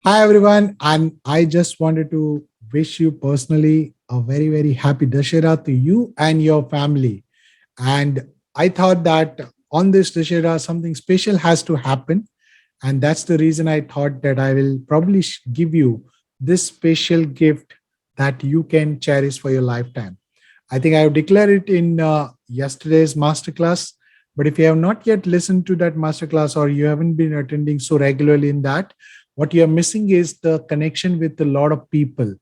Hi, everyone. And I just wanted to wish you personally a very, very happy Dashera to you and your family. And I thought that on this Dashera, something special has to happen. And that's the reason I thought that I will probably give you this special gift that you can cherish for your lifetime. I think I have declared it in yesterday's masterclass. But if you have not yet listened to that masterclass or you haven't been attending so regularly in that, what you are missing is the connection with a lot of people.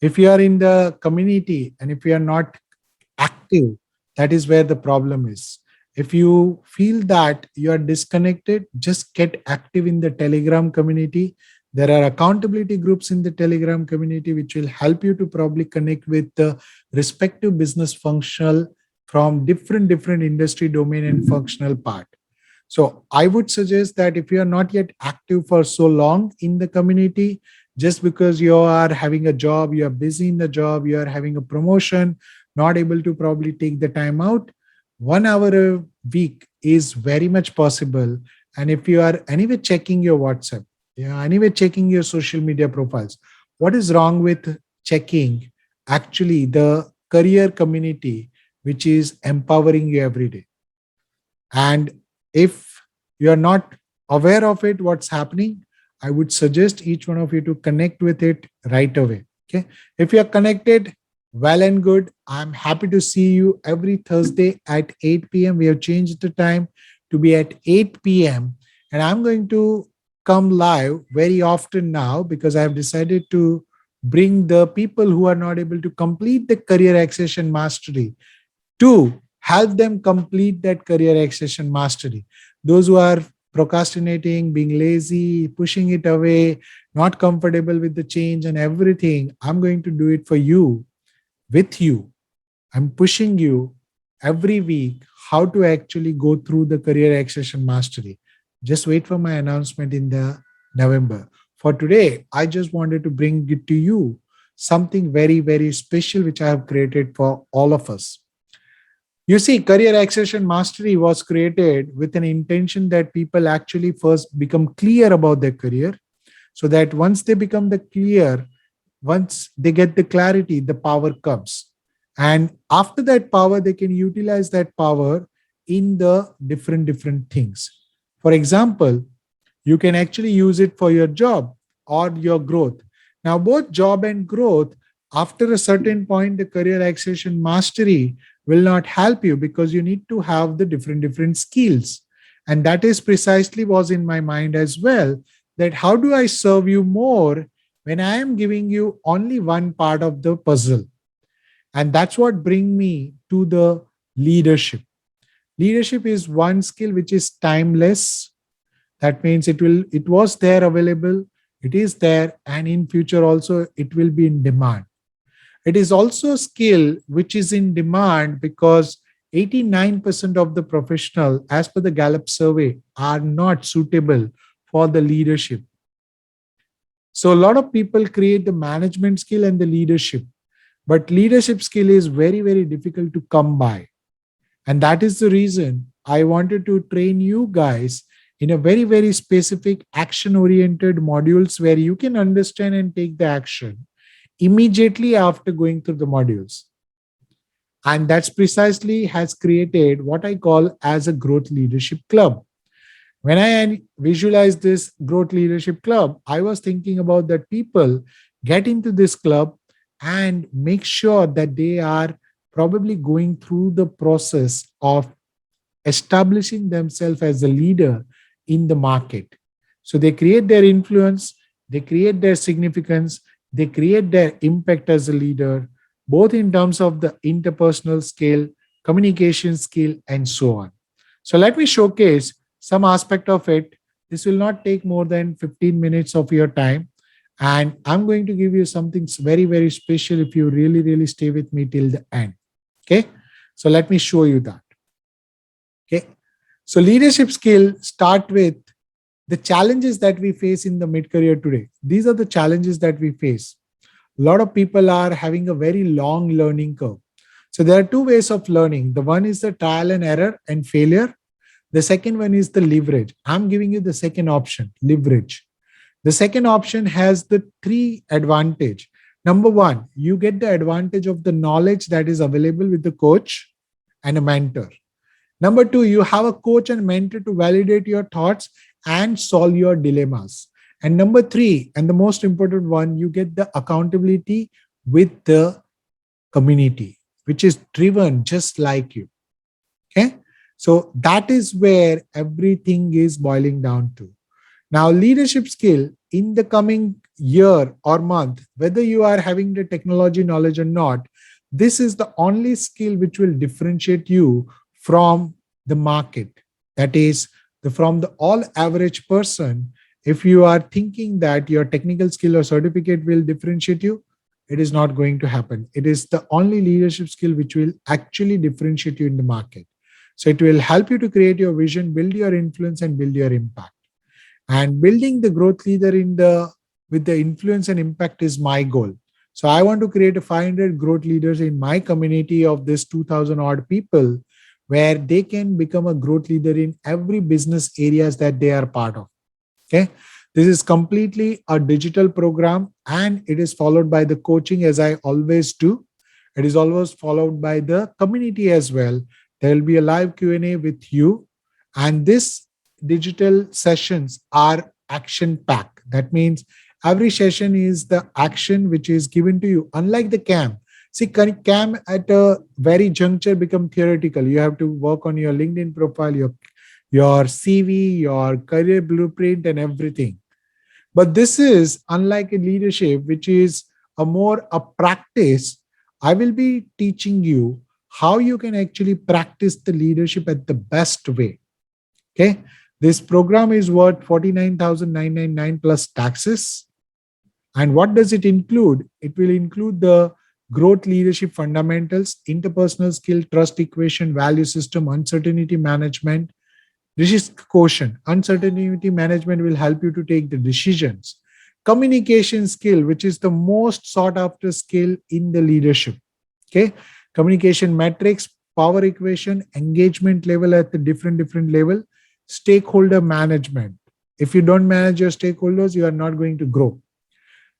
If you are in the community and if you are not active, that is where the problem is. If you feel that you are disconnected, just get active in the Telegram community. There are accountability groups in the Telegram community which will help you to probably connect with the respective business functional from different industry domain and functional part. So I would suggest that if you are not yet active for so long in the community, just because you are having a job, you are busy in the job, you are having a promotion, not able to probably take the time out, 1 hour a week is very much possible. And if you are anyway checking your WhatsApp, yeah, anyway checking your social media profiles, what is wrong with checking actually the career community, which is empowering you every day? And if you are not aware of it, what's happening, I would suggest each one of you to connect with it right away. Okay. If you are connected, well and good. I'm happy to see you every Thursday at 8 p.m. We have changed the time to be at 8 p.m. And I'm going to come live very often now because I have decided to bring the people who are not able to complete the career accession mastery to help them complete that career accession mastery. Those who are procrastinating, being lazy, pushing it away, not comfortable with the change and everything, I'm going to do it for you, with you. I'm pushing you every week how to actually go through the career accession mastery. Just wait for my announcement in the November. For today, I just wanted to bring it to you something very, very special which I have created for all of us. You see, career accession mastery was created with an intention that people actually first become clear about their career, so that once they become the clear, once they get the clarity, the power comes. And after that power, they can utilize that power in the different things. For example, you can actually use it for your job or your growth. Now, both job and growth, after a certain point, the career accession mastery will not help you because you need to have the different skills. And that is precisely was in my mind as well, that how do I serve you more when I am giving you only one part of the puzzle? And that's what bring me to the leadership. Leadership is one skill which is timeless. That means it was there available, it is there, and in future also it will be in demand. It is also a skill which is in demand because 89% of the professional, as per the Gallup survey, are not suitable for the leadership. So a lot of people create the management skill and the leadership, but leadership skill is very, very difficult to come by. And that is the reason I wanted to train you guys in a very, very specific action oriented modules where you can understand and take the action immediately after going through the modules. And that's precisely has created what I call as a growth leadership club. When I visualized this growth leadership club, I was thinking about that people get into this club and make sure that they are probably going through the process of establishing themselves as a leader in the market. So they create their influence, they create their significance, they create their impact as a leader, both in terms of the interpersonal skill, communication skill, and so on. So let me showcase some aspect of it. This will not take more than 15 minutes of your time. And I'm going to give you something very, very special if you really, really stay with me till the end. Okay. So let me show you that. Okay. So leadership skill start with the challenges that we face in the mid-career today. These are the challenges that we face. A lot of people are having a very long learning curve. So there are two ways of learning. The one is the trial and error and failure. The second one is the leverage. I'm giving you the second option, leverage. The second option has the three advantage. Number one, you get the advantage of the knowledge that is available with the coach and a mentor. Number two, you have a coach and mentor to validate your thoughts and solve your dilemmas. And number three, and the most important one, you get the accountability with the community, which is driven just like you. Okay. So that is where everything is boiling down to. Now, leadership skill in the coming year or month, whether you are having the technology knowledge or not, this is the only skill which will differentiate you from the market. That is, from the all average person. If you are thinking that your technical skill or certificate will differentiate you, it is not going to happen. It is the only leadership skill which will actually differentiate you in the market. So it will help you to create your vision, build your influence, and build your impact. And building the growth leader in the with the influence and impact is my goal. So I want to create a 500 growth leaders in my community of this 2000 odd people, where they can become a growth leader in every business areas that they are part of. Okay. This is completely a digital program, and it is followed by the coaching, as I always do. It is always followed by the community as well. There will be a live Q&A with you, and this digital sessions are action packed. That means every session is the action which is given to you, unlike the CAM. See, CAM at a very juncture become theoretical. You have to work on your LinkedIn profile, your CV, your career blueprint, and everything. But this is unlike a leadership, which is a more a practice. I will be teaching you how you can actually practice the leadership at the best way. Okay. This program is worth 49,999 plus taxes. And what does it include? It will include the growth leadership fundamentals, interpersonal skill, trust equation, value system, uncertainty management, risk quotient. Uncertainty management will help you to take the decisions. Communication skill, which is the most sought after skill in the leadership. Okay. Communication metrics, power equation, engagement level at the different level, stakeholder management. If you don't manage your stakeholders, you are not going to grow.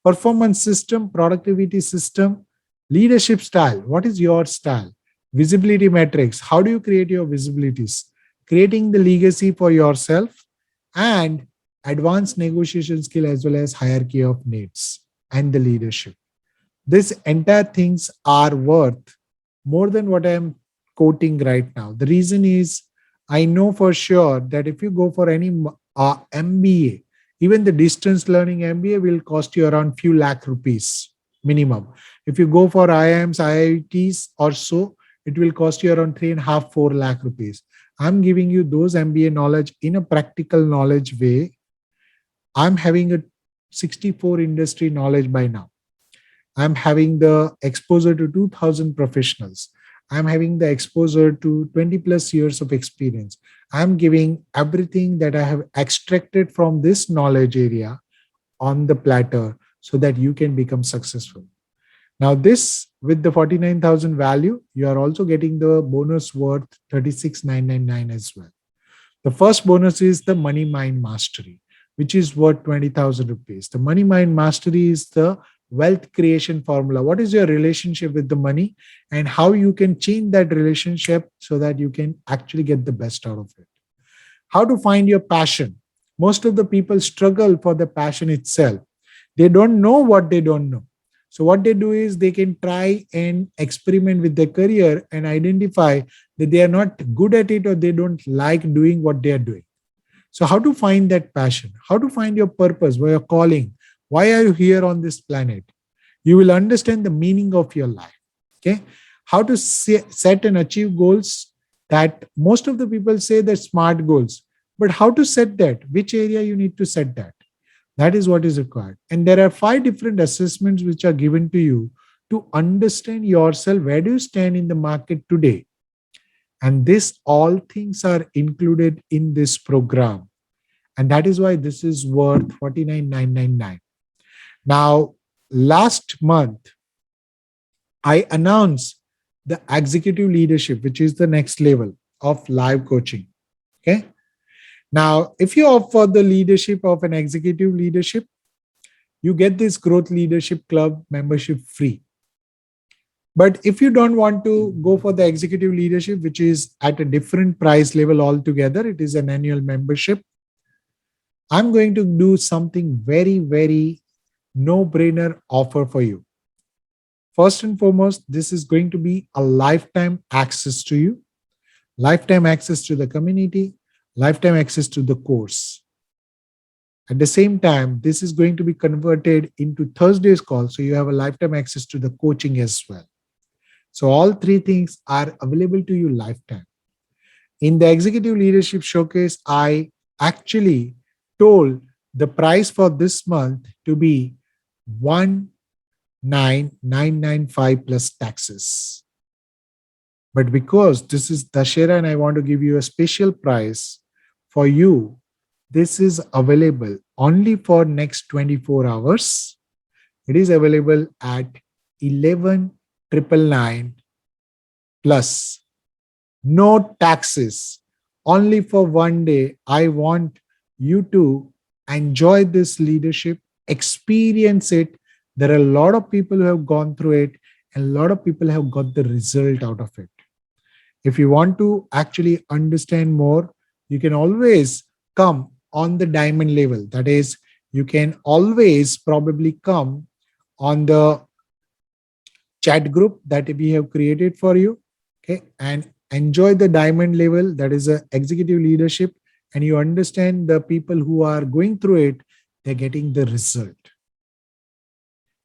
Performance system, productivity system, leadership style. What is your style? Visibility metrics. How do you create your visibilities? Creating the legacy for yourself, and advanced negotiation skill, as well as hierarchy of needs and the leadership. These entire things are worth more than what I am quoting right now. The reason is, I know for sure that if you go for any MBA, even the distance learning MBA will cost you around few lakh rupees minimum. If you go for IIMs, IITs or so, it will cost you around 3.5, 4 lakh rupees. I'm giving you those MBA knowledge in a practical knowledge way. I'm having a 64 industry knowledge by now. I'm having the exposure to 2000 professionals. I'm having the exposure to 20 plus years of experience. I'm giving everything that I have extracted from this knowledge area on the platter so that you can become successful. Now, this with the 49,000 value, you are also getting the bonus worth 36,999 as well. The first bonus is the Money Mind Mastery, which is worth 20,000 rupees. The Money Mind Mastery is the wealth creation formula. What is your relationship with the money, and how you can change that relationship so that you can actually get the best out of it. How to find your passion. Most of the people struggle for the passion itself. They don't know what they don't know. So what they do is they can try and experiment with their career and identify that they are not good at it, or they don't like doing what they are doing. So how to find that passion? How to find your purpose, where your calling? Why are you here on this planet? You will understand the meaning of your life. Okay. How to set and achieve goals. That most of the people say that SMART goals, but how to set that? Which area you need to set that? That is what is required. And there are 5 different assessments which are given to you to understand yourself. Where do you stand in the market today? And this all things are included in this program. And that is why this is worth 49,999. Now, last month, I announced the executive leadership, which is the next level of live coaching. Okay. Now, if you offer the leadership of an executive leadership, you get this Growth Leadership Club membership free. But if you don't want to go for the executive leadership, which is at a different price level altogether, it is an annual membership. I'm going to do something very, very no brainer offer for you. First and foremost, this is going to be a lifetime access to you, lifetime access to the community, lifetime access to the course. At the same time, this is going to be converted into Thursday's call. So you have a lifetime access to the coaching as well. So all three things are available to you lifetime. In the Executive Leadership Showcase, I actually told the price for this month to be 19,995 plus taxes. But because this is Dashera and I want to give you a special price for you, this is available only for next 24 hours. It is available at 11,999 plus no taxes, only for one day. I want you to enjoy this leadership, experience it. There are a lot of people who have gone through it, and a lot of people have got the result out of it. If you want to actually understand more, you can always come on the diamond level. That is, you can always probably come on the chat group that we have created for you. Okay. And enjoy the diamond level, that is a executive leadership, and you understand the people who are going through it, they're getting the result.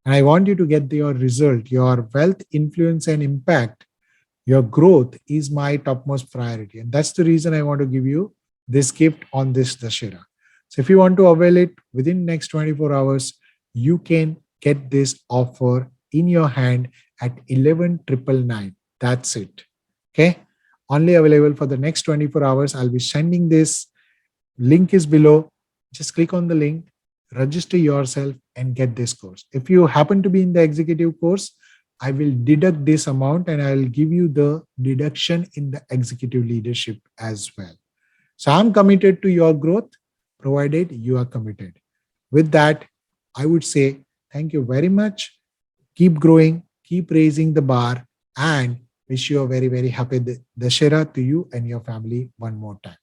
And I want you to get your result, your wealth, influence, and impact. Your growth is my topmost priority. And that's the reason I want to give you this gift on this Dashera. So if you want to avail it within next 24 hours, you can get this offer in your hand at 11,999. That's it. Okay. Only available for the next 24 hours. I'll be sending this. Link is below. Just click on the link, register yourself, and get this course. If you happen to be in the executive course, I will deduct this amount and I'll give you the deduction in the executive leadership as well. So I'm committed to your growth, provided you are committed. With that, I would say thank you very much. Keep growing, keep raising the bar, and wish you a very, very happy Dashera to you and your family one more time.